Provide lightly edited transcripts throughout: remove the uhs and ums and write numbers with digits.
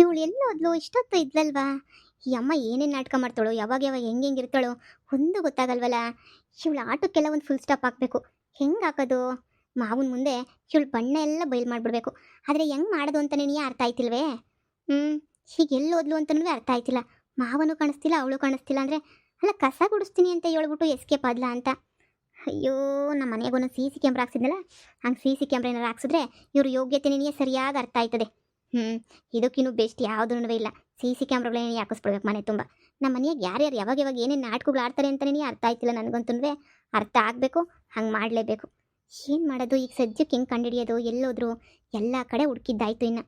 ಇವಳು ಎಲ್ಲೋದ್ಲು ಇಷ್ಟೊತ್ತು ಇದ್ಲಲ್ವಾ? ಈ ಅಮ್ಮ ಏನೇನು ನಾಟಕ ಮಾಡ್ತಾಳೋ, ಯಾವಾಗ ಯಾವಾಗ ಹೆಂಗೆ ಇರ್ತಾಳೋ ಒಂದು ಗೊತ್ತಾಗಲ್ವಲ್ಲ. ಇವಳು ಆಟಕ್ಕೆಲ್ಲ ಒಂದು ಫುಲ್ ಸ್ಟಾಪ್ ಹಾಕಬೇಕು. ಹೆಂಗೆ ಹಾಕೋದು? ಮಾವನ ಮುಂದೆ ಇವಳು ಬಣ್ಣ ಎಲ್ಲ ಬಯಲು ಮಾಡಿಬಿಡ್ಬೇಕು. ಆದರೆ ಹೆಂಗೆ ಮಾಡೋದು ಅಂತ ನಿನಗೆ ಅರ್ಥ ಆಯ್ತಿಲ್ವೇ? ಹೀಗೆ ಎಲ್ಲೋದ್ಲು ಅಂತನೂ ಅರ್ಥ ಆಯ್ತಿಲ್ಲ. ಮಾವನು ಕಾಣಿಸ್ತಿಲ್ಲ, ಅವಳು ಕಾಣಿಸ್ತಿಲ್ಲ ಅಂದರೆ ಅಲ್ಲ ಕಸ ಗುಡಿಸ್ತೀನಿ ಅಂತ ಹೇಳ್ಬಿಟ್ಟು ಎಸ್ಕೇಪ್ ಆದ್ಲಾ ಅಂತ. ಅಯ್ಯೋ, ನಮ್ಮ ಮನೆಗೆ ಒಂದೊಂದು ಸಿ ಸಿ ಕ್ಯಾಮ್ರಾ ಹಾಕ್ಸಿದ್ನಲ್ಲ, ಹಂಗೆ ಸಿ ಸಿ ಕ್ಯಾಮ್ರಾ ಏನಾರು ಹಾಕ್ಸಿದ್ರೆ ಇವ್ರ ಯೋಗ್ಯತೆ ನಿನಗೆ ಸರಿಯಾಗಿ ಅರ್ಥ ಆಯ್ತದೆ. ಇದಕ್ಕಿನ್ನೂ ಬೆಸ್ಟ್ ಯಾವುದೂ ಇಲ್ಲ. ಸಿ ಸಿ ಕ್ಯಾಮ್ರಾಗಳೇನು ಹಾಕಿಸ್ಬಿಡ್ಬೇಕು ಮನೆ ತುಂಬ. ನಮ್ಮ ಮನೆಯಾಗ ಯಾರ್ಯಾರು ಯಾವಾಗ ಯಾವಾಗ ಏನೇನು ನಾಟಕಗಳು ಆಡ್ತಾರೆ ಅಂತ ನಿನಗೆ ಅರ್ಥ ಆಯ್ತಿಲ್ಲ. ನನಗಂತೂ ಅರ್ಥ ಆಗಬೇಕು, ಹಂಗೆ ಮಾಡಲೇಬೇಕು. ಏನು ಮಾಡೋದು ಈಗ ಸದ್ಯಕ್ಕೆ ಹೆಂಗೆ ಕಂಡುಹಿಡಿಯೋದು? ಎಲ್ಲೋದ್ರು? ಎಲ್ಲ ಕಡೆ ಹುಡುಕಿದ್ದಾಯ್ತು. ಇನ್ನು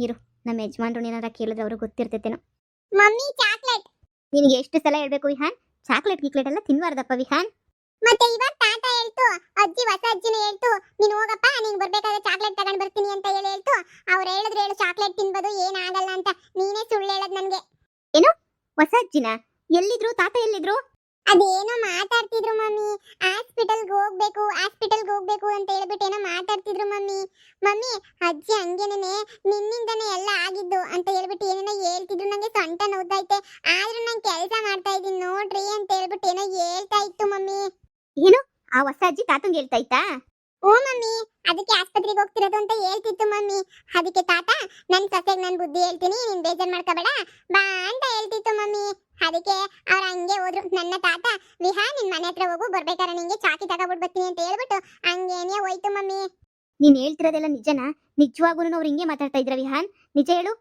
ಇರು, ನಮ್ಮ ಯಜಮಾನ್ರು ಏನಾರ ಕೇಳಿದ್ರೆ ಅವ್ರಿಗೆ ಗೊತ್ತಿರ್ತೈತೇನೋ. Mummy chocolate. ನಿನಗೆ ಎಷ್ಟು ಸಲ ಹೇಳ್ಬೇಕು ವಿಹಾನ್, ಚಾಕ್ಲೇಟ್ ಗಿಕ್ಲೇಟ್ ಎಲ್ಲ ತಿನ್ಬಾರ್ದಪ್ಪ ವಿಹಾನ್. ಮತ್ತೆ ಇವಾಗ ತಾತ ಹೇಳ್ತು, ಅಜ್ಜಿ ಹೊಸ ಅಜ್ಜಿನ ಹೇಳ್ತು, ನೀನು ಹೋಗಪ್ಪ ನೀನು ಬರ್ಬೇಕಾದ್ರೆ ಚಾಕ್ಲೇಟ್ ತಗೊಂಡ್ ಬರ್ತೀನಿ ಅಂತ ಹೇಳ್ತು. ಅವ್ರು ಹೇಳಿದ್ರು ಹೇಳು ಚಾಕ್ಲೇಟ್ ತಿನ್ಬೋದು ಏನಾಗಲ್ಲ ಅಂತ. ನೀನೇ ಸುಳ್ಳು ಹೇಳದ್ ನನ್ಗೆ. ಏನು ಹೊಸ ಅಜ್ಜಿನ? ಎಲ್ಲಿದ್ರು ತಾತ? ಎಲ್ಲಿದ್ರು? ಅದೇನೋ ಮಾತಾಡ್ತಿದ್ರು ಮಮ್ಮಿ. ಹಾಸ್ಪಿಟಲ್ಗೆ ಹೋಗ್ಬೇಕು ಅಂತ ಹೇಳ್ಬಿಟ್ಟು ಏನೋ ಮಾತಾಡ್ತಿದ್ರು ಮಮ್ಮಿ. ಮಮ್ಮಿ ಅಜ್ಜಿ ಹಂಗೇನೆ ನಿನ್ನಿಂದನೇ ಎಲ್ಲ ಆಗಿದ್ದು ಅಂತ ಹೇಳ್ಬಿಟ್ಟು ಏನೇನೋ ಹೇಳ್ತಿದ್ರು. ನಂಗೆ ಸೊಂಟ ನೋವ್ತೈತೆ, ಆದ್ರೂ ನಾನು ಕೆಲಸ ಮಾಡ್ತಾ ಇದ್ದೀನಿ ನೋಡ್ರಿ ಅಂತ ಹೇಳ್ಬಿಟ್ಟು ಏನೋ ಹೇಳ್ತಾ ಇತ್ತು ಮಮ್ಮಿ. ಏನು ಆ ಹೊಸ ಅಜ್ಜಿ ತಾತಂಗೆ ಹೇಳ್ತಾ ಇತ್ತಾ? ಓ ಮಮ್ಮಿ, ಅದಕ್ಕೆ ಆಸ್ಪತ್ರೆಗೆ ಹೋಗ್ತಿರೋದು ಅಂತ ಹೇಳ್ತಿತ್ತು ಮಮ್ಮಿ. ಅದಕ್ಕೆ ತಾತ ನನ್ನ ಸೊಸೆಗೆ ನಾನು ಬುದ್ಧಿ ಹೇಳ್ತೀನಿ, ನೀನ್ ಬೇಜಾರ್ ಮಾಡ್ಕೋಬೇಡ ಬಾ ಅಂತ ಹೇಳ್ತಿತ್ತು ಮಮ್ಮಿ. ಅದಕ್ಕೆ ಅವ್ರ ಹಂಗೆ ಹೋದ್ರು. ನನ್ನ ತಾತ ವಿಹಾ ನಿನ್ ಮನೆ ಹತ್ರ ಹೋಗು, ಬರ್ಬೇಕಾದ್ರೆ ನಿಂಗೆ ಚಾಕಿ ತಗೊಬಿಟ್ಟು ಬರ್ತೀನಿ ಅಂತ ಹೇಳ್ಬಿಟ್ಟು ಹಂಗೇನೆ ಹೋಯ್ತು ಮಮ್ಮಿ. ನೀನ್ ಹೇಳ್ತಿರೋದೆಲ್ಲ ನಿಜನಾ? ನಿಜವಾಗೂ ಅವ್ರು ಹಿಂಗೆ ಮಾತಾಡ್ತಾ ಇದ್ರ ವಿಹಾನ್? ನಿಜ ಹೇಳು.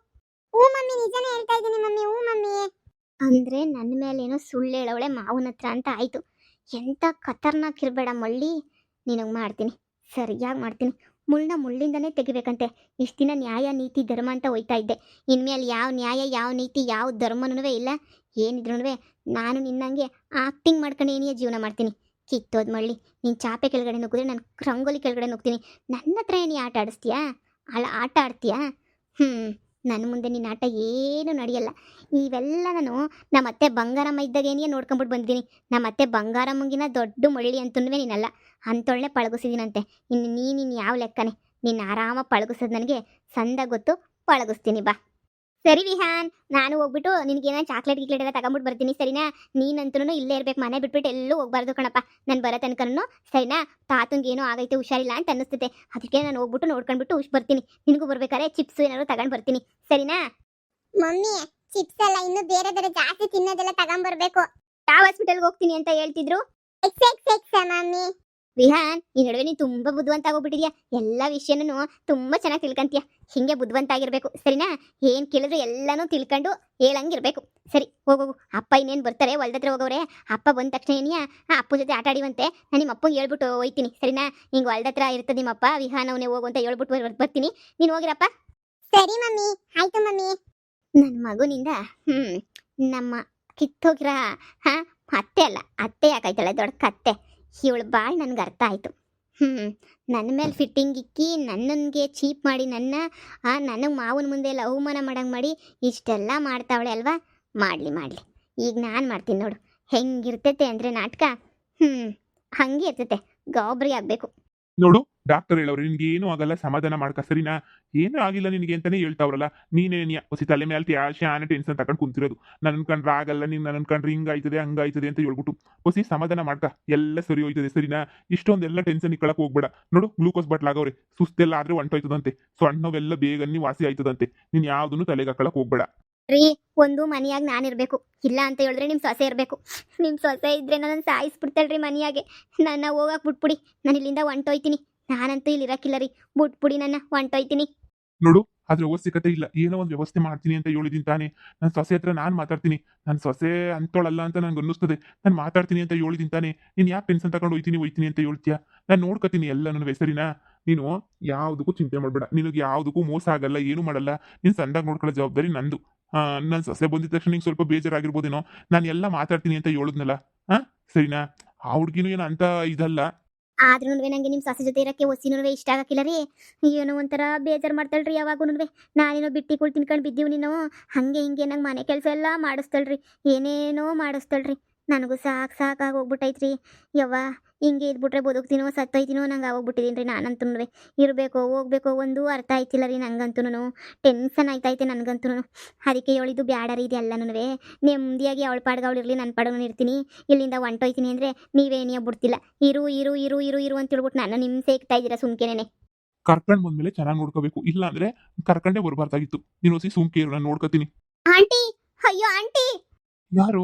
ಹ್ಞೂ ಮಮ್ಮಿ, ನಿಜನೇ ಹೇಳ್ತಾ ಇದ್ದೀನಿ ಮಮ್ಮಿ. ಹ್ಞೂ ಮಮ್ಮಿ. ಅಂದ್ರೆ ನನ್ನ ಮೇಲೆ ಏನೋ ಸುಳ್ಳು ಹೇಳವಳೆ ಮಾವನ ಹತ್ರ ಅಂತ ಆಯ್ತು. ಎಂತ ಖತರ್ನಾಕ್ ಇರ್ಬೇಡ ಮಳ್ಳಿ, ನಿನಗೆ ಮಾಡ್ತೀನಿ, ಸರಿಯಾಗಿ ಮಾಡ್ತೀನಿ. ಮುಳ್ಳಿಂದನೇ ತೆಗಿಬೇಕಂತೆ. ಇಷ್ಟು ದಿನ ನ್ಯಾಯ ನೀತಿ ಧರ್ಮ ಅಂತ ಹೋಯ್ತಾ ಇದ್ದೆ. ಇನ್ಮೇಲೆ ಯಾವ ನ್ಯಾಯ ಯಾವ ನೀತಿ ಯಾವ ಧರ್ಮನೂ ಇಲ್ಲ. ಏನಿದ್ರು ನಾನು ನಿನ್ನಂಗೆ ಆಕ್ಟಿಂಗ್ ಮಾಡ್ಕೊಂಡು ಏನಿಯ ಜೀವನ ಮಾಡ್ತೀನಿ. ಕಿತ್ತೋದ್ ಮಳ್ಳಿ, ನೀನು ಚಾಪೆ ಕೆಳಗಡೆ ನುಗ್ಗಿದ್ರೆ ನಾನು ರಂಗೋಲಿ ಕೆಳಗಡೆ ನುಗ್ತೀನಿ. ನನ್ನ ಹತ್ರ ಏನಿ ಆಟ ಆಡಿಸ್ತೀಯಾ? ಅಲ್ಲ ಆಟ ಆಡ್ತೀಯಾ? ನನ್ನ ಮುಂದೆ ನಿನ್ನ ಆಟ ಏನು ನಡೆಯಲ್ಲ. ಇವೆಲ್ಲ ನಾನು ನಮ್ಮ ಅತ್ತೆ ಬಂಗಾರಮ್ಮ ಇದ್ದಾಗ ಏನಿಯೇ ನೋಡ್ಕೊಂಬಿಟ್ಟು ಬಂದಿದ್ದೀನಿ. ನಮ್ಮ ಅತ್ತೆ ಬಂಗಾರಮ್ಮಂಗಿನ ದೊಡ್ಡ ಮಳ್ಳಿ ಅಂತನೂ ನೀನಲ್ಲ, ಅಂಥೊಳ್ಳೆ ಪಳಗಿಸಿದ್ದೀನಂತೆ. ಇನ್ನು ನೀನು ಯಾವ ಲೆಕ್ಕನೆ? ನಿನ್ನ ಆರಾಮ ಪಳಗಿಸೋದು ನನಗೆ ಸಂದ ಗೊತ್ತು, ಪಳಗಿಸ್ತೀನಿ ಬಾ. ಸರಿ ವಿಹಾನ್, ನಾನು ಹೋಗ್ಬಿಟ್ಟು ನಿನಗೇನೋ ಚಾಕ್ಲೇಟ್ ಗಿಕ್ಲೇಟ್ ಎಲ್ಲ ತಗೊಂಬಿಟ್ಟು ಬರ್ತೀನಿ, ಸರಿನಾ? ನೀನಂತೂ ಇಲ್ಲೇ ಇರ್ಬೇಕು, ಮನೆ ಬಿಟ್ಬಿಟ್ಟು ಎಲ್ಲೂ ಹೋಗ್ಬಾರ್ದು ಕಣಪ್ಪ. ನಾನು ಬರೋ ತನಕನೂ ಸರಿನಾ? ತಾತಂಗೇನೋ ಆಗೈತೆ, ಹುಷಾರಿಲ್ಲ ಅಂತ ಅನ್ನಿಸ್ತೈತೆ. ಅದಕ್ಕೆ ನಾನು ಹೋಗ್ಬಿಟ್ಟು ನೋಡ್ಕೊಂಡ್ಬಿಟ್ಟು ಬರ್ತೀನಿ. ನಿನಗೂ ಬರ್ಬೇಕಾದ್ರೆ ಚಿಪ್ಸು ಏನಾದ್ರು ತಗೊಂಡು ಬರ್ತೀನಿ, ಸರಿನಾ? ಮಮ್ಮಿ ಚಿಪ್ಸ್ ಎಲ್ಲ ಇನ್ನು ಬೇರೆ ಬೇರೆ ಜಾಸ್ತಿ ತಿನ್ನೋದೆಲ್ಲ ತಗೊಂಡ್ಬರ್ಬೇಕು. ಯಾವ ಹಾಸ್ಪಿಟಲ್ಗೆ ಹೋಗ್ತೀನಿ ಅಂತ ಹೇಳ್ತಿದ್ರು? ಮಮ್ಮಿ ವಿಹಾನ್, ಈ ನಡುವೆ ನೀನು ತುಂಬಾ ಬುದ್ಧಿವಂತ ಆಗೋಗ್ಬಿಟ್ಟಿದ್ಯಾ. ಎಲ್ಲ ವಿಷಯನೂ ತುಂಬಾ ಚೆನ್ನಾಗಿ ತಿಳ್ಕೊಂತೀಯ. ಹಿಂಗೆ ಬುದ್ಧಿವಂತ ಆಗಿರ್ಬೇಕು, ಸರಿನಾ? ಏನ್ ಕೇಳಿದ್ರು ಎಲ್ಲಾನು ತಿಳ್ಕೊಂಡು ಹೇಳಂಗಿರ್ಬೇಕು. ಸರಿ ಹೋಗೋಗು, ಅಪ್ಪ ಇನ್ನೇನು ಬರ್ತಾರೆ, ಹೊಲ್ದತ್ರ ಹೋಗೋರೆ. ಅಪ್ಪ ಬಂದ ತಕ್ಷಣ ಏನಿಯಾ ಅಪ್ಪ ಜೊತೆ ಆಟ ಆಡಿವಂತೆ. ನಾನು ನಿಮ್ಮ ಅಪ್ಪಂಗೆ ಹೇಳ್ಬಿಟ್ಟು ಹೋಯ್ತೀನಿ, ಸರಿನಾ? ಹಿಂಗೆ ಹೊಲ್ದತ್ರ ಇರ್ತದೆ ನಿಮ್ಮಪ್ಪ, ವಿಹಾನ್ ಅವನೇ ಹೋಗು ಅಂತ ಹೇಳ್ಬಿಟ್ಟು ಬರ್ತೀನಿ. ನೀನು ಹೋಗಿರಪ್ಪ. ಸರಿ ಮಮ್ಮಿ, ಆಯ್ತು ಮಮ್ಮಿ. ನನ್ನ ಮಗುನಿಂದ ನಮ್ಮ ಕಿತ್ತೋಗಿರ ಅತ್ತೆ ಅಲ್ಲ, ಅತ್ತೆ ಯಾಕಾಯ್ತಾಳೆ ದೊಡ್ಡ ಕತ್ತೆ. ಇವಳು ಭಾಳ ನನಗೆ ಅರ್ಥ ಆಯಿತು. ನನ್ನ ಮೇಲೆ ಫಿಟ್ಟಿಂಗ್ ಇಕ್ಕಿ ನನ್ನನ್ಗೆ ಚೀಪ್ ಮಾಡಿ ನನಗೆ ಮಾವನ ಮುಂದೆ ಎಲ್ಲ ಅವಮಾನ ಮಾಡಂಗೆ ಮಾಡಿ ಇಷ್ಟೆಲ್ಲ ಮಾಡ್ತಾವಳೆ ಅಲ್ವಾ? ಮಾಡಲಿ. ಈಗ ನಾನು ಮಾಡ್ತೀನಿ ನೋಡು ಹೆಂಗಿರ್ತೈತೆ ಅಂದರೆ ನಾಟಕ. ಹಂಗೆ ಇರ್ತೈತೆ, ಗಾಬರಿ ಆಗಬೇಕು ನೋಡು. ಡಾಕ್ಟರ್ ಹೇಳವ್ರೆ ನಿನ್ಗೆ ಏನೂ ಆಗಲ್ಲ, ಸಮಾಧಾನ ಮಾಡ್ಕ, ಸರಿನಾ? ಏನೂ ಆಗಿಲ್ಲ ನಿನಗೆ ಅಂತಾನೆ ಹೇಳ್ತಾವ್ರಲ್ಲ. ನೀನೇನಿಯ ಹೊಸಿ ತಲೆ ಮೇಲೆ ಶಾನೆ ಟೆನ್ಷನ್ ತಗೊಂಡು ಕುಂತಿರೋದು. ನನ್ನ ಅನ್ಕೊಂಡ್ರೆ ಆಗಲ್ಲ, ನೀನು ನನ್ನ ಅನ್ಕೊಂಡ್ರೆ ಹಿಂಗಾಯ್ತದೆ ಹಂಗಾಯ್ತದೆ ಅಂತ ಹೇಳ್ಬಿಟ್ಟು ಹೊಸಿ ಸಮಾಧಾನ ಮಾಡ್ಕ, ಎಲ್ಲ ಸರಿ ಹೋಯ್ತದೆ, ಸರಿನಾ? ಇಷ್ಟೊಂದೆಲ್ಲ ಟೆನ್ಷನ್ ಇಕ್ಕಳಕ್ಕೆ ಹೋಗ್ಬೇಡ. ನೋಡು ಗ್ಲೂಕೋಸ್ ಬಾಟ್ಲಾಗವ್ರೆ, ಸುಸ್ತೆಲ್ಲ ಆದ್ರೆ ಹೊಂಟೋಯ್ತದಂತೆ, ಸಣ್ಣವೆಲ್ಲ ಬೇಗನೆ ವಾಸಿ ಆಯ್ತದಂತೆ. ನೀನು ಯಾವುದನ್ನು ತಲೆಗೆ ಹಾಕೊಳಕ್ ಹೋಗ್ಬೇಡ ರೀ. ಒಂದು ಮನೆಯಾಗ ನಾನಿರ್ಬೇಕು, ಇಲ್ಲ ಅಂತ ಹೇಳಿದ್ರೆ ನಿಮ್ಮ ಸೊಸೆ ಇರಬೇಕು. ನಿಮ್ಮ ಸೊಸೆ ಇದ್ರೆ ನನ್ನ ಸಾಯಿಸ್ಬಿಡ್ತಾಳ್ರಿ ಮನೆಯಾಗೆ. ನನ್ನ ಹೋಗಕ್ಕೆ ಬಿಟ್ಬಿಡಿ, ನಾನು ಇಲ್ಲಿಂದ ಹೊಂಟೋಯ್ತೀನಿ. ನಾನಂತೂ ಇಲ್ಲಿ ಇರಕ್ಕಿಲ್ಲ ರೀ, ಬಿಟ್ಬಿಡಿ, ನನ್ನ ಹೊಂಟೋಯ್ತೀನಿ. ನೋಡು, ಅದ್ರ ಅವಶ್ಯಕತೆ ಇಲ್ಲ. ಏನೋ ಒಂದು ವ್ಯವಸ್ಥೆ ಮಾಡ್ತೀನಿ ಅಂತ ಹೇಳಿದೀನಿ ತಾನೆ. ನನ್ನ ಸೊಸೆ ಹತ್ರ ನಾನು ಮಾತಾಡ್ತೀನಿ. ನನ್ನ ಸೊಸೆ ಅಂತೋಳಲ್ಲ ಅಂತ ನನ್ಗೆ ಅನ್ನಿಸ್ತದೆ. ನಾನು ಮಾತಾಡ್ತೀನಿ ಅಂತ ಹೇಳಿದೀನಿ ತಾನೆ. ನೀನು ಯಾಕೆ ಟೆನ್ಷನ್ ತಗೊಂಡು ಹೋಯ್ತೀನಿ ಅಂತ ಹೇಳ್ತೀಯಾ? ನಾನು ನೋಡ್ಕೊತೀನಿ ಎಲ್ಲ ನನ್ನ ಸರಿನಾ? ನೀನು ಯಾವುದಕ್ಕೂ ಚಿಂತೆ ಮಾಡಬೇಡ. ನಿನಗೆ ಯಾವುದಕ್ಕೂ ಮೋಸ ಆಗಲ್ಲ, ಏನೂ ಮಾಡಲ್ಲ. ನೀನು ಸಂದಾಗಿ ನೋಡ್ಕೊಳ್ಳೋ ಜವಾಬ್ದಾರಿ ನಂದು. ನನ್ನ ಸೊಸೆ ಬಂದಿದ ತಕ್ಷಣ ನಿಂಗೆ ಸ್ವಲ್ಪ ಬೇಜಾರಾಗಿರ್ಬೋದೇನೋ. ನಾನು ಎಲ್ಲ ಮಾತಾಡ್ತೀನಿ ಅಂತ ಹೇಳಿದ್ನಲ್ಲ, ಸರಿನಾ? ಆ ಹುಡ್ಗಿನೂ ಏನು ಅಂತ ಇದಲ್ಲ. ಆದ್ರೂ ನಂಗೆ ನಿಮ್ಮ ಸೊಸೆ ಜೊತೆ ಇರೋಕ್ಕೆ ಹೊಸಿನೂ ಇಷ್ಟ ಆಗಕ್ಕಿಲ್ಲ ರೀ. ಏನೋ ಒಂಥರ ಬೇಜಾರು ಮಾಡ್ತಾಳ್ರಿ ಯಾವಾಗೂ. ನಾನೇನೋ ಬಿಟ್ಟಿ ಕುಳ್ ತಿನ್ಕೊಂಡು ಬಿದ್ದೀವಿ, ನೀನು ಹಂಗೆ ಹಿಂಗೆ ನಂಗೆ ಮನೆ ಕೆಲಸ ಎಲ್ಲ ಮಾಡಿಸ್ತಾಳ್ರಿ, ಏನೇನೋ ಮಾಡಿಸ್ತಾಳ್ರಿ. ನನಗೂ ಸಾಕಾಗಿ ಹೋಗ್ಬಿಟ್ಟೈತ್ರಿ. ಯವ್ವ, ಹಿಂಗೆ ಇದ್ಬಿಟ್ರೆ ಬದುಕ್ತೀನೋ ಸತ್ತೋಯ್ತೀನೋ ನಂಗೆ ಆಗೋಗ್ಬಿಟ್ಟಿದ್ದೀನಿ ರೀ. ನಾನಂತೂ ಇರಬೇಕೋ ಹೋಗ್ಬೇಕೋ ಒಂದು ಅರ್ಥ ಆಯ್ತಿಲ್ಲ ರೀ ನಂಗಂತೂ. ಟೆನ್ಷನ್ ಆಯ್ತೈತೆ ನನಗಂತೂ. ಅದಕ್ಕೆ ಹೇಳಿದ್ದು ಬ್ಯಾಡ ರೀ ಇದೆಲ್ಲನೂ. ನೆಮ್ಮದಿಯಾಗಿ ಅವಳ ಪಾಡ್ಗೆ ಅವಳು ಇರಲಿ, ನನ್ನ ಪಾಡ್ಗೆ ಇರ್ತೀನಿ. ಇಲ್ಲಿಂದ ಹೊಂಟೋಯ್ತೀನಿ ಅಂದರೆ ನೀವೇನೇ ಬಿಡ್ತಿಲ್ಲ. ಇರು ಇರು ಇರು ಇರು ಇರು ಅಂತ ಹೇಳ್ಬಿಟ್ಟು ನಾನು ಹಿಂಸೆ ಇಕ್ತಾ ಇದ್ದೀರಾ ಸುಮ್ಕೆನೆ. ಕರ್ಕೊಂಡ್ ಬಂದ್ಮೇಲೆ ಚೆನ್ನಾಗಿ ನೋಡ್ಕೋಬೇಕು, ಇಲ್ಲ ಅಂದ್ರೆ ಕರ್ಕೊಂಡೇ ಬರ್ಬಾರ್ದಾಗಿತ್ತು. ನೀನು ಹೊಸಿ ಸುಮ್ಕೆ ಇರು, ನಾನು ನೋಡ್ಕೋತೀನಿ. ಆಂಟಿ, ಅಯ್ಯೋ ಆಂಟಿ, ಯಾರು?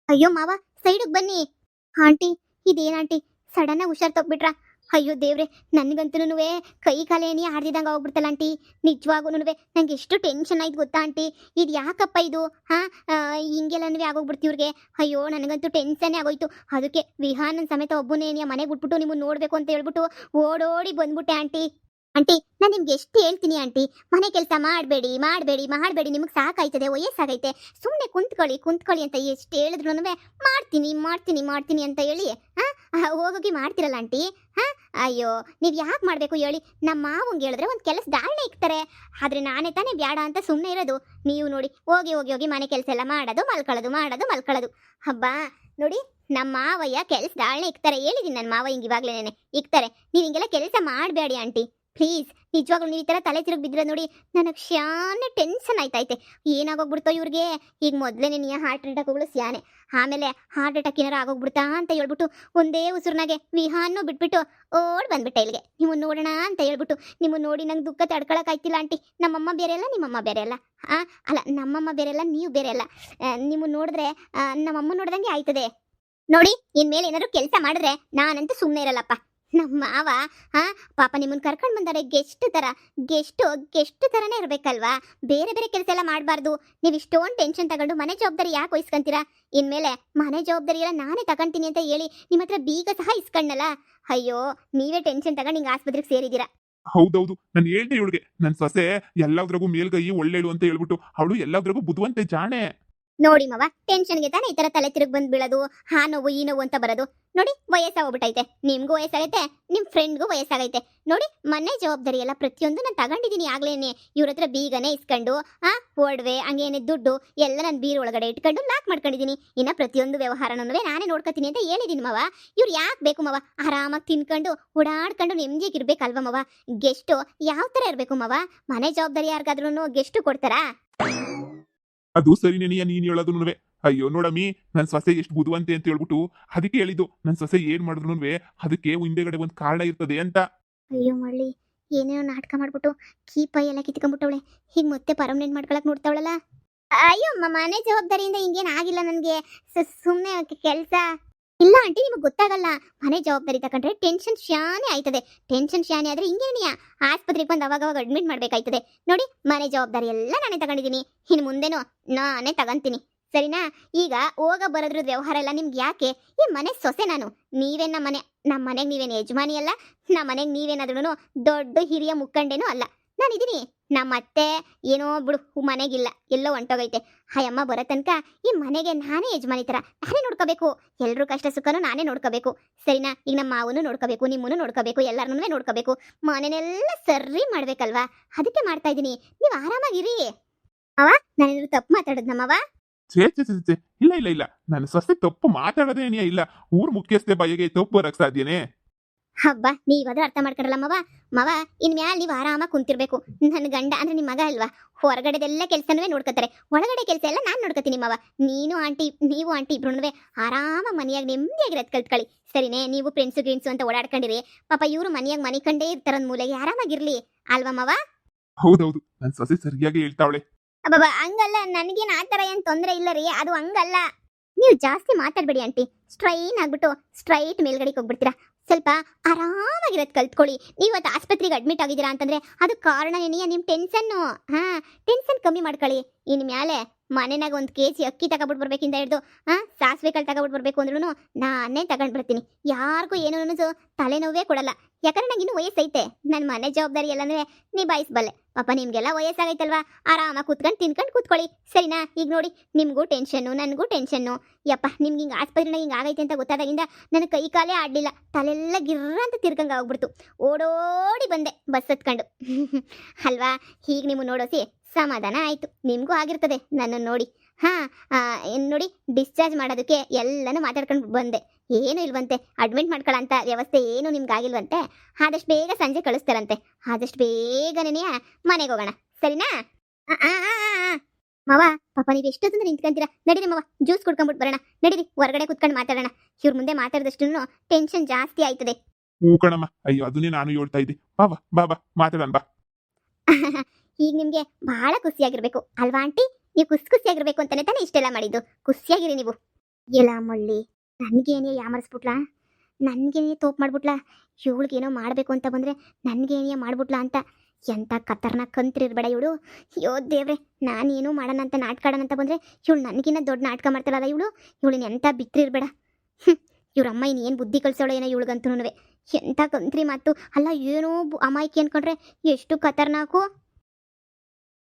ಅಯ್ಯೋ ಮಾವ, ಸೈಡಿಗೆ ಬನ್ನಿ. ಆಂಟಿ, ಇದೇನ್ ಆಂಟಿ ಸಡನ್ ಆಗಿ ಹುಷಾರ್ ತಗ್ಬಿಟ್ರ? ಅಯ್ಯೋ ದೇವ್ರೆ, ನನಗಂತೂ ಕೈ ಕಾಲೇನಿ ಆಡ್ದಿದಂಗೆ ಹೋಗ್ಬಿಡ್ತಲ್ಲ ಆಂಟಿ. ನಿಜವಾಗೂ ನಂಗೆ ಎಷ್ಟು ಟೆನ್ಷನ್ ಆಯ್ತು ಗೊತ್ತಾ ಆಂಟಿ. ಇದು ಯಾಕಪ್ಪ ಇದು? ಹಿಂಗೆಲ್ಲನೂ ಆಗೋಗ್ಬಿಡ್ತಿ ಇವ್ರಿಗೆ. ಅಯ್ಯೋ ನನಗಂತೂ ಟೆನ್ಷನ್ನೇ ಆಗೋಯ್ತು. ಅದಕ್ಕೆ ವಿಹಾನನ್ ಸಮೇತ ಒಬ್ಬನೇ ಮನೆಗೆ ಬಿಟ್ಬಿಟ್ಟು ನಿಮ್ಮನ್ನು ನೋಡಬೇಕು ಅಂತ ಹೇಳ್ಬಿಟ್ಟು ಓಡೋಡಿ ಬಂದ್ಬಿಟ್ಟೆ ಆಂಟಿ. ಆಂಟಿ, ನಾನು ನಿಮ್ಗೆ ಎಷ್ಟು ಹೇಳ್ತೀನಿ ಆಂಟಿ, ಮನೆ ಕೆಲಸ ಮಾಡಬೇಡಿ ಮಾಡಬೇಡಿ ಮಾಡಬೇಡಿ, ನಿಮಗೆ ಸಾಕಾಯ್ತದೆ, ವಯಸ್ಸಾಗೈತೆ, ಸುಮ್ಮನೆ ಕುಂತ್ಕೊಳ್ಳಿ ಅಂತ ಎಷ್ಟು ಹೇಳಿದ್ರು ಮಾಡ್ತೀನಿ ಮಾಡ್ತೀನಿ ಮಾಡ್ತೀನಿ ಅಂತ ಹೇಳಿ ಹೋಗೋಗಿ ಮಾಡ್ತಿರಲ್ಲ ಆಂಟಿ. ಅಯ್ಯೋ, ನೀವು ಯಾಕೆ ಮಾಡಬೇಕು ಹೇಳಿ? ನಮ್ಮ ಮಾವಂಗೆ ಹೇಳಿದ್ರೆ ಒಂದು ಕೆಲಸ ದಾಳ್ನೆ ಇಕ್ತಾರೆ, ಆದರೆ ನಾನೇ ತಾನೇ ಬ್ಯಾಡ ಅಂತ ಸುಮ್ಮನೆ ಇರೋದು. ನೀವು ನೋಡಿ, ಹೋಗಿ ಹೋಗಿ ಹೋಗಿ ಮನೆ ಕೆಲಸ ಎಲ್ಲ ಮಾಡೋದು ಮಲ್ಕೊಳ್ಳೋದು. ಹಬ್ಬಾ ನೋಡಿ, ನಮ್ಮ ಮಾವಯ್ಯ ಕೆಲಸ ದಾಳ್ನೆ ಇಕ್ತಾರೆ. ಹೇಳಿದ್ದೀನಿ ನನ್ನ ಮಾವ ಹಿಂಗೆ ಇವಾಗಲೇ ಇಕ್ತಾರೆ. ನೀವು ಹಿಂಗೆಲ್ಲ ಕೆಲಸ ಮಾಡಬೇಡಿ ಆಂಟಿ ಪ್ಲೀಸ್. ನಿಜವಾಗ್ಲೂ ನೀವು ಈ ಥರ ತಲೆ ತಿರುಗಿ ಬಿದ್ದರೆ ನೋಡಿ ನನಗೆ ಶಾನೆ ಟೆನ್ಷನ್ ಆಯ್ತೈತೆ. ಏನಾಗೋಗ್ಬಿಡ್ತೋ ಇವ್ರಿಗೆ. ಈಗ ಮೊದಲೇ ಹಾರ್ಟ್ ಅಟ್ಯಾಕ್ಗಳು ಸ್ಯಾನೆ, ಆಮೇಲೆ ಹಾರ್ಟ್ ಅಟ್ಯಾಕ್ ಏನಾರು ಆಗೋಗ್ಬಿಡ್ತಾ ಅಂತ ಹೇಳ್ಬಿಟ್ಟು ಒಂದೇ ಉಸಿರಿನಾಗೆ ವಿಹಾನ್ನು ಬಿಟ್ಬಿಟ್ಟು ಓಡ್ ಬಂದ್ಬಿಟ್ಟೆ ಇಲ್ಲಿಗೆ ನಿಮ್ಮನ್ನು ನೋಡೋಣ ಅಂತ ಹೇಳ್ಬಿಟ್ಟು. ನಿಮ್ಮನ್ನು ನೋಡಿ ನಂಗೆ ದುಃಖ ತಡ್ಕೊಳಕ್ಕಾಯ್ತಿಲ್ಲ ಆಂಟಿ. ನಮ್ಮಮ್ಮ ಬೇರೆ ಅಲ್ಲ, ನಿಮ್ಮಮ್ಮ ಬೇರೆ ಅಲ್ಲ. ಅಲ್ಲ, ನಮ್ಮಮ್ಮ ಬೇರೆ ಅಲ್ಲ, ನೀವು ಬೇರೆ ಅಲ್ಲ. ನಿಮ್ಮನ್ನು ನೋಡಿದ್ರೆ ನಮ್ಮಮ್ಮ ನೋಡ್ದಂಗೆ ಆಯ್ತದೆ ನೋಡಿ. ಇನ್ಮೇಲೆ ಏನಾದ್ರು ಕೆಲಸ ಮಾಡಿದ್ರೆ ನಾನಂತೂ ಸುಮ್ಮನೆ ಇರಲ್ಲಪ್ಪ. ನಮ್ಮ ಮಾವ ಪಾಪ ನಿಮ್ಮನ್ನು ಕರ್ಕೊಂಡು ಬಂದರೆ ಗೆಸ್ಟ್ ಥರನೇ ಇರಬೇಕಲ್ವಾ? ಬೇರೆ ಬೇರೆ ಕೆಲಸ ಎಲ್ಲ ಮಾಡಬಾರ್ದು. ನೀವು ಇಷ್ಟೊಂದು ಟೆನ್ಷನ್ ತಗೊಂಡು ಮನೆ ಜವಾಬ್ದಾರಿ ಯಾಕೆ ವಹಿಸ್ಕೊಂತೀರಾ? ಇನ್ಮೇಲೆ ಮನೆ ಜವಾಬ್ದಾರಿ ಎಲ್ಲ ನಾನೇ ತಗೊಂತೀನಿ ಅಂತ ಹೇಳಿ ನಿಮ್ಮ ಹತ್ರ ಬೀಗ ಸಹ ಇಸ್ಕೊಂಡಲ್ಲ. ಅಯ್ಯೋ, ನೀವೇ ಟೆನ್ಷನ್ ತಗೊಂಡು ಹಿಂಗೆ ಆಸ್ಪತ್ರೆಗೆ ಸೇರಿದ್ದೀರಾ. ಹೌದೌದು, ನಾನು ಹೇಳ್ದೆ ಇವಳಿಗೆ, ನನ್ನ ಸೊಸೆ ಎಲ್ಲದ್ರಾಗೂ ಮೇಲ್ಗೈ ಒಳ್ಳೆಳು ಅಂತ ಹೇಳ್ಬಿಟ್ಟು ಅವಳು ಎಲ್ಲದ್ರಾಗೂ ಬುದ್ಧಿವಂತೆ ಜಾಣೆ. ನೋಡಿ ಮವ, ಟೆನ್ಷನ್ಗೆ ತಾನೇ ಈ ಥರ ತಲೆ ತಿರುಗಿ ಬಂದು ಬೀಳೋದು, ನೋವು ಈ ನೋವು ಅಂತ ಬರೋದು. ನೋಡಿ, ವಯಸ್ಸಾಗೋಗ್ಬಿಟ್ಟೈತೆ, ನಿಮ್ಗೂ ವಯಸ್ಸಾಗೈತೆ, ನಿಮ್ಮ ಫ್ರೆಂಡ್ಗೂ ವಯಸ್ಸಾಗೈತೆ. ನೋಡಿ, ಮನೆ ಜವಾಬ್ದಾರಿ ಎಲ್ಲ ಪ್ರತಿಯೊಂದು ನಾನು ತಗೊಂಡಿದ್ದೀನಿ ಆಗ್ಲೇನೆ. ಇವ್ರ ಹತ್ರ ಬೀಗನೆ ಇಸ್ಕೊಂಡು ಒಡವೆ ಹಂಗೇನೆ ದುಡ್ಡು ಎಲ್ಲ ನಾನು ಬೀರ್ ಒಳಗಡೆ ಇಟ್ಕೊಂಡು ಲಾಕ್ ಮಾಡ್ಕೊಂಡಿದ್ದೀನಿ. ಇನ್ನು ಪ್ರತಿಯೊಂದು ವ್ಯವಹಾರನೂ ನಾನೇ ನೋಡ್ಕೊತೀನಿ ಅಂತ ಹೇಳಿದ್ದೀನಿ ಮವ. ಇವ್ರು ಯಾಕೆ ಬೇಕು ಮವ? ಆರಾಮಾಗಿ ತಿನ್ಕೊಂಡು ಓಡಾಡ್ಕೊಂಡು ನೆಮ್ಮದಿಯಾಗಿ ಇರ್ಬೇಕಲ್ವ ಮವ? ಗೆಸ್ಟು ಯಾವ ಥರ ಇರಬೇಕು ಮವ? ಮನೆ ಜವಾಬ್ದಾರಿ ಯಾರಿಗಾದ್ರೂ ಗೆಸ್ಟು ಕೊಡ್ತಾರಾ? ಅದು ಸರಿನೇ ನೀನ್ ಹೇಳೋದು. ಅಯ್ಯೋ ನೋಡಮ್ಮಿ, ನನ್ನ ಸೊಸೆ ಎಷ್ಟು ಬುದ್ಧಿವಂತೆ ಅಂತ ಹೇಳ್ಬಿಟ್ಟು ಅದಕ್ಕೆ ಹೇಳಿದ್ದು. ನನ್ನ ಸೊಸೆ ಏನ್ ಮಾಡಿದ್ರು ಅದಕ್ಕೆ ಹಿಂದೆಗಡೆ ಒಂದು ಕಾರಣ ಇರ್ತದೆ ಅಂತ. ಅಯ್ಯೋ ಮಳ್ಳಿ, ಏನೇನೋ ನಾಟಕ ಮಾಡ್ಬಿಟ್ಟು ಕೀಪ ಎಲ್ಲ ಕಿತ್ಕೊಂಡ್ಬಿಟ್ಟವಳೆ. ಈಗ ಮತ್ತೆ ಪರ್ಮನೆಂಟ್ ಮಾಡ್ಕೊಳಕ್ ನೋಡ್ತಾವಳಲ್ಲ. ಅಯ್ಯೋ ಮನೆ ಜವಾಬ್ದಾರಿಯಿಂದ ಹಿಂಗೇನು ಆಗಿಲ್ಲ ನನಗೆ. ಸುಮ್ಮನೆ ಕೆಲಸ ಇಲ್ಲ ಆಂಟಿ, ನಿಮಗೆ ಗೊತ್ತಾಗಲ್ಲ. ಮನೆ ಜವಾಬ್ದಾರಿ ತಗೊಂಡ್ರೆ ಟೆನ್ಷನ್ ಶಾನೆ ಆಯ್ತದೆ. ಟೆನ್ಷನ್ ಶಾನೆ ಆದ್ರೆ ಹಿಂಗೇನಿಯ ಆಸ್ಪತ್ರೆಗೆ ಬಂದು ಅವಾಗ ಅಡ್ಮಿಟ್ ಮಾಡ್ಬೇಕಾಯ್ತದೆ. ನೋಡಿ, ಮನೆ ಜವಾಬ್ದಾರಿ ಎಲ್ಲ ನಾನೇ ತಗೊಂಡಿದ್ದೀನಿ. ಇನ್ನು ಮುಂದೆನೂ ನಾನೇ ತಗೊಂತೀನಿ, ಸರಿನಾ? ಈಗ ಹೋಗ ಬರೋದ್ರ ವ್ಯವಹಾರ ಎಲ್ಲ ನಿಮ್ಗೆ ಯಾಕೆ? ಈ ಮನೆ ಸೊಸೆ ನಾನು. ನೀವೇನು ನಮ್ಮ ಮನೆಗೆ ನೀವೇನು ಯಜಮಾನಿ ಅಲ್ಲ, ನಮ್ಮ ಮನೆಗೆ ನೀವೇನಾದ್ರೂ ದೊಡ್ಡ ಹಿರಿಯ ಮುಖಂಡೇನೂ ಅಲ್ಲ. ನಾನಿದ್ದೀನಿ. ನಮ್ಮ ಅತ್ತೆ ಏನೋ ಬಿಡು ಮನೆಗಿಲ್ಲ, ಎಲ್ಲೋ ಹೊಂಟೋಗೈತೆ. ಅಮ್ಮ ಬರೋ ತನಕ ಈ ಮನೆಗೆ ನಾನೇ ಯಜಮಾನಿ ಥರ ನಾನೇ ನೋಡ್ಕೋಬೇಕು. ಎಲ್ಲರೂ ಕಷ್ಟ ಸುಖನೂ ನಾನೇ ನೋಡ್ಕೋಬೇಕು, ಸರಿನಾ? ಈಗ ನಮ್ಮ ಮಾವನು ನೋಡ್ಕೋಬೇಕು, ನಿಮ್ಮನ್ನು ನೋಡ್ಕೋಬೇಕು, ಎಲ್ಲರನ್ನೂ ನೋಡ್ಕೋಬೇಕು. ಮನೆನೆಲ್ಲ ಸರಿ ಮಾಡ್ಬೇಕಲ್ವಾ? ಅದಕ್ಕೆ ಮಾಡ್ತಾ ಇದ್ದೀನಿ. ನೀವು ಆರಾಮಾಗಿರಿ. ಅವ, ನಾನೇನಾದ್ರು ತಪ್ಪು ಮಾತಾಡೋದು ಛೇ, ಇಲ್ಲ ಇಲ್ಲ ಇಲ್ಲ, ನನ್ನ ಸೊಸೆ ತಪ್ಪು ಮಾತಾಡೋದೇನಿಯ ಇಲ್ಲ. ಊರ್ ಮುಖ್ಯಸ್ಥೆ ಬಾಯಿಗೆ ತಪ್ಪು ಬರಕ್ ಸಾಧ್ಯನೇ? ಹಬ್ಬ, ನೀವಾದ್ರೂ ಅರ್ಥ ಮಾಡ್ಕೊಡಲ್ಲ ಮವ. ಇನ್ಮ್ಯಾಲ ನೀವು ಆರಾಮಾಗಿ ಕುಂತಿರ್ಬೇಕು. ನನ್ನ ಗಂಡ ಅಂದ್ರೆ ನಿಮ್ಮ ಮಗ ಅಲ್ವಾ? ಹೊರಗಡೆದೆಲ್ಲ ಕೆಲಸನೂ ನೋಡ್ಕೋತಾರೆ, ಒಳಗಡೆ ಕೆಲಸ ಎಲ್ಲ ನಾನು ನೋಡ್ಕೋತೀನಿ ಮವ. ನೀವು ಆಂಟಿ ಇಬ್ರು ಆರಾಮಾಗಿ ಮನೆಯಾಗ ನೆಮ್ಮದಿಯಾಗಿರೋದು ಕಲ್ತ್ಕೊಳ್ಳಿ, ಸರಿನೇ? ನೀವು ಫ್ರೆಂಡ್ಸು ಅಂತ ಓಡಾಡ್ಕೊಂಡಿರಿ. ಪಾಪ ಇವರು ಮನೆಯಾಗ ಮನೆ ಕಂಡೇ ಇರ್ತಾರ ಮೂಲೆಗೆ, ಆರಾಮಾಗಿರ್ಲಿ ಅಲ್ವಾ ಮವ? ಹೌದೌದು, ನನ್ನ ಸೊಸೆ ಸರಿಯಾಗಿ ಹೇಳ್ತಾವಳೆ. ಅಬ್ಬಬ್ಬ, ಹಂಗಲ್ಲ, ನನಗೇನು ಆ ಥರ ಏನು ತೊಂದರೆ ಇಲ್ಲ ರೀ. ಅದು ಹಂಗಲ್ಲ. ನೀವು ಜಾಸ್ತಿ ಮಾತಾಡ್ಬೇಡಿ ಆಂಟಿ. ಸ್ಟ್ರೈನ್ ಆಗ್ಬಿಟ್ಟು ಸ್ಟ್ರೈಟ್ ಮೇಲ್ಗಡೆಗೆ ಹೋಗ್ಬಿಡ್ತೀರಾ. ಸ್ವಲ್ಪ ಆರಾಮಾಗಿರೋದು ಕಲ್ತ್ಕೊಳ್ಳಿ. ನೀವು ಇವತ್ತು ಆಸ್ಪತ್ರೆಗೆ ಅಡ್ಮಿಟ್ ಆಗಿದ್ದೀರಾ ಅಂತಂದ್ರೆ ಅದು ಕಾರಣ ಏನಿಯ ನಿಮ್ಮ ಟೆನ್ಷನ್ನು. ಟೆನ್ಷನ್ ಕಮ್ಮಿ ಮಾಡ್ಕೊಳ್ಳಿ. ಇನ್ನು ಮ್ಯಾಲೆ ಮನೆನಾಗ 1 kg ಅಕ್ಕಿ ತಗೊಬಿಟ್ಟು ಬರ್ಬೇಕಿಂದ ಹಿಡ್ದು ಸಾಸಿವೆ ಕಾಳು ತಗೊಬಿಟ್ಟು ಬರ್ಬೇಕು ಅಂದ್ರೂ ನಾನೇ ತಗೊಂಡು ಬರ್ತೀನಿ. ಯಾರಿಗೂ ಏನೂ ತಲೆನೋವೇ ಕೊಡಲ್ಲ. ಯಾಕಂದ್ರೆ ನಂಗೆ ಇನ್ನೂ ವಯಸ್ಸೈತೆ. ನನ್ನ ಮನೆ ಜವಾಬ್ದಾರಿ ಎಲ್ಲನೂ ನಿಭಾಯಿಸಬಲ್ಲೆ. ಪಾಪ ನಿಮಗೆಲ್ಲ ವಯಸ್ಸಾಗೈತಲ್ವಾ, ಆರಾಮಾಗಿ ಕೂತ್ಕೊಂಡು ತಿನ್ಕೊಂಡು ಕೂತ್ಕೊಳ್ಳಿ, ಸರಿನಾ? ಈಗ ನೋಡಿ, ನಿಮಗೂ ಟೆನ್ಷನ್ನು, ನನಗೂ ಟೆನ್ಷನ್ನು. ಯಪ್ಪ, ನಿಮ್ಗೆ ಹಿಂಗೆ ಆಸ್ಪತ್ರೆನ ಹಿಂಗೆ ಆಗೈತೆ ಅಂತ ಗೊತ್ತಾದಾಗಿಂದ ನನ್ನ ಕೈ ಕಾಲೇ ಆಡಲಿಲ್ಲ. ತಲೆಲ್ಲ ಗಿರ್ರ ಅಂತ ತಿರ್ಗಂಗೆ ಆಗ್ಬಿಡ್ತು. ಓಡೋಡಿ ಬಂದೆ ಬಸ್ ಹತ್ಕೊಂಡು ಅಲ್ವಾ? ಹೀಗೆ ನೀವು ನೋಡೋಸಿ ಸಮಾಧಾನ ಆಯಿತು. ನಿಮಗೂ ಆಗಿರ್ತದೆ ನನ್ನನ್ನು ನೋಡಿ. ಹಾಂ ನೋಡಿ ಡಿಸ್ಚಾರ್ಜ್ ಮಾಡೋದಕ್ಕೆ ಎಲ್ಲನೂ ಮಾತಾಡ್ಕೊಂಡು ಬಂದೆ. ಏನೂ ಇಲ್ವಂತೆ, ಅಡ್ಮಿಟ್ ಮಾಡ್ಕೊಳ್ಳೋಂಥ ವ್ಯವಸ್ಥೆ ಏನು ನಿಮ್ಗೆ ಆಗಿಲ್ವಂತೆ. ಆದಷ್ಟು ಬೇಗ ಸಂಜೆ ಕಳಿಸ್ತಾರಂತೆ. ಆದಷ್ಟು ಬೇಗನೇ ಮನೆಗೆ ಹೋಗೋಣ, ಸರಿನಾ? ಮಾವ, ಪಾಪ ನೀವು ಎಷ್ಟೊತ್ತಂದ್ರೆ ನಿಂತ್ಕೊಂತೀರಾ? ನಡೀರಿ ಮಾವ, ಜ್ಯೂಸ್ ಕುಡ್ಕೊಂಬಿಟ್ಟು ಬರೋಣ. ನಡೀರಿ, ಹೊರಗಡೆ ಕುತ್ಕೊಂಡು ಮಾತಾಡೋಣ. ಇವ್ರ ಮುಂದೆ ಮಾತಾಡಿದಷ್ಟು ಟೆನ್ಷನ್ ಜಾಸ್ತಿ ಆಯ್ತದೆ. ಹ್ಞೂ ಕಣಮ್ಮ, ಅಯ್ಯೋ ಅದನ್ನೇ ನಾನು ಹೇಳ್ತಾ ಇದ್ದೆ. ಬಾ ಮಾತಾಡೋಣ ಬಾ. ಈಗ ನಿಮಗೆ ಬಹಳ ಖುಷಿಯಾಗಿರ್ಬೇಕು ಅಲ್ವಾ ಆಂಟಿ? ನೀವು ಖುಷಿಯಾಗಿರ್ಬೇಕು ಅಂತಾನೆ ತಾನೇ ಇಷ್ಟೆಲ್ಲ ಮಾಡಿದ್ದು. ಖುಷಿಯಾಗಿರಿ ನೀವು. ಎಲ್ಲ ಮಳ್ಳಿ ನನಗೇನೇ ಯಾಮರ್ಸ್ಬಿಟ್ಲಾ, ನನಗೇನೇ ತೋಪ್ ಮಾಡ್ಬಿಟ್ಲಾ. ಇವಳಿಗೇನೋ ಮಾಡಬೇಕು ಅಂತ ಬಂದರೆ ನನಗೇನೇ ಮಾಡ್ಬಿಟ್ಲಾ ಅಂತ. ಎಂಥ ಕತ್ತರ್ನ ಕಂತ್ರಿರ್ಬೇಡ ಇವಳು. ಅಯ್ಯೋ ದೇವ್ರೆ, ನಾನೇನೋ ಮಾಡೋಣ ಅಂತ ನಾಟಕ ಆಡೋಣ ಅಂತ ಬಂದರೆ ಇವಳು ನನಗಿನ್ನ ದೊಡ್ಡ ನಾಟಕ ಮಾಡ್ತಾಳಲ್ಲ ಇವಳು. ಇವಳಿನ ಎಂಥ ಬಿತ್ತಿರ್ಬೇಡ. ಇವ್ರಮ್ಮ ಇನ್ನೇನು ಬುದ್ಧಿ ಕಳ್ಸೋಳ ಏನೋ ಇವಳಿಗಂತೂ. ಎಂಥ ಕಂತ್ರಿ ಮಾತು ಅಲ್ಲ. ಏನೋ ಅಮಾಯಕಿ ಅನ್ಕೊಂಡ್ರೆ ಎಷ್ಟು ಖತರ್ನಾಕು.